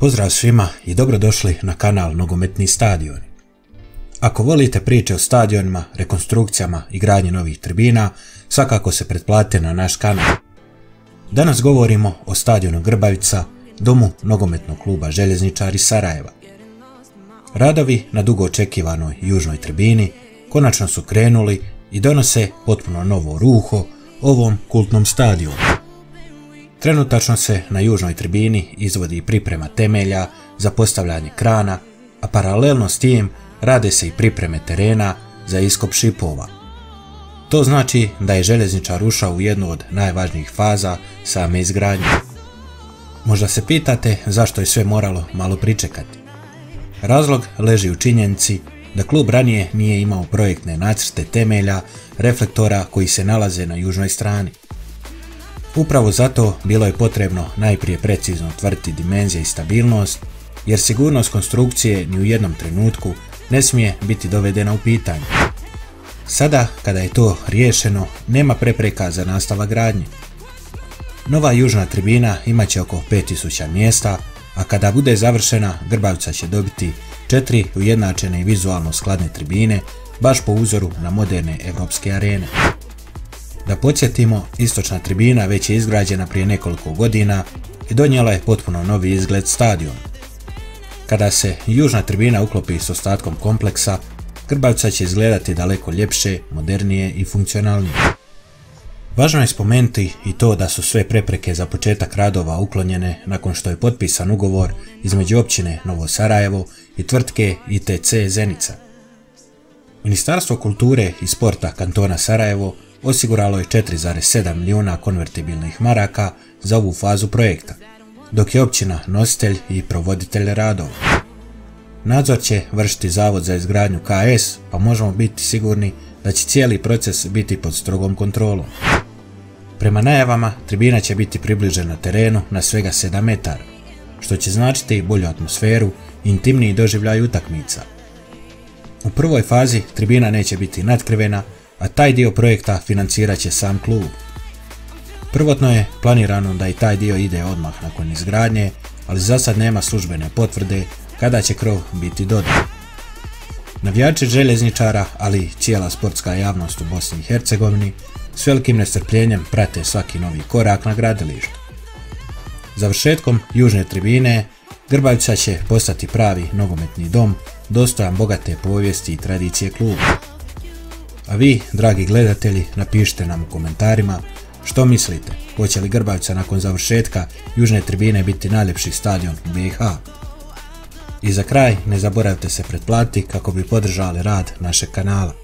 Pozdrav svima i dobrodošli na kanal Nogometni stadioni. Ako volite priče o stadionima, rekonstrukcijama i gradnji novih tribina, svakako se pretplatite na naš kanal. Danas govorimo o stadionu Grbavica, domu nogometnog kluba Željezničari Sarajeva. Radovi na dugo očekivanoj južnoj tribini konačno su krenuli i donose potpuno novo ruho ovom kultnom stadionu. Trenutačno se na južnoj tribini izvodi priprema temelja za postavljanje krana, a paralelno s tim rade se i pripreme terena za iskop šipova. To znači da je željezničar ušao u jednu od najvažnijih faza same izgradnje. Možda se pitate zašto je sve moralo malo pričekati. Razlog leži u činjenici da klub ranije nije imao projektne nacrte temelja reflektora koji se nalaze na južnoj strani. Upravo zato bilo je potrebno najprije precizno utvrditi dimenzije i stabilnost, jer sigurnost konstrukcije ni u jednom trenutku ne smije biti dovedena u pitanje. Sada, kada je to riješeno, nema prepreka za nastavak gradnje. Nova južna tribina imaće oko 5000 mjesta, a kada bude završena, Grbavica će dobiti 4 ujednačene i vizualno skladne tribine, baš po uzoru na moderne evropske arene. Da podsjetimo, istočna tribina već je izgrađena prije nekoliko godina i donijela je potpuno novi izgled stadiona. Kada se južna tribina uklopi s ostatkom kompleksa, Grbavica će izgledati daleko ljepše, modernije i funkcionalnije. Važno je spomenuti i to da su sve prepreke za početak radova uklonjene nakon što je potpisan ugovor između općine Novo Sarajevo i tvrtke ITC Zenica. Ministarstvo kulture i sporta kantona Sarajevo osiguralo je 4,7 milijuna konvertibilnih maraka za ovu fazu projekta, dok je općina nositelj i provoditelj radova. Nadzor će vršiti Zavod za izgradnju KS, pa možemo biti sigurni da će cijeli proces biti pod strogom kontrolom. Prema najavama, tribina će biti približena terenu na svega 7 metara, što će značiti bolju atmosferu i intimniji doživljaj utakmica. U prvoj fazi tribina neće biti natkrivena, a taj dio projekta financirat će sam klub. Prvotno je planirano da i taj dio ide odmah nakon izgradnje, ali za sad nema službene potvrde kada će krov biti dodan. Navijači željezničara, ali i cijela sportska javnost u Bosni i Hercegovini s velikim nestrpljenjem prate svaki novi korak na gradilištu. Završetkom južne tribine, Grbavica će postati pravi nogometni dom, dostojan bogate povijesti i tradicije kluba. A vi, dragi gledatelji, napišite nam u komentarima što mislite, hoće li Grbavica nakon završetka južne tribine biti najljepši stadion u BiH. I za kraj, ne zaboravite se pretplatiti kako bi podržali rad našeg kanala.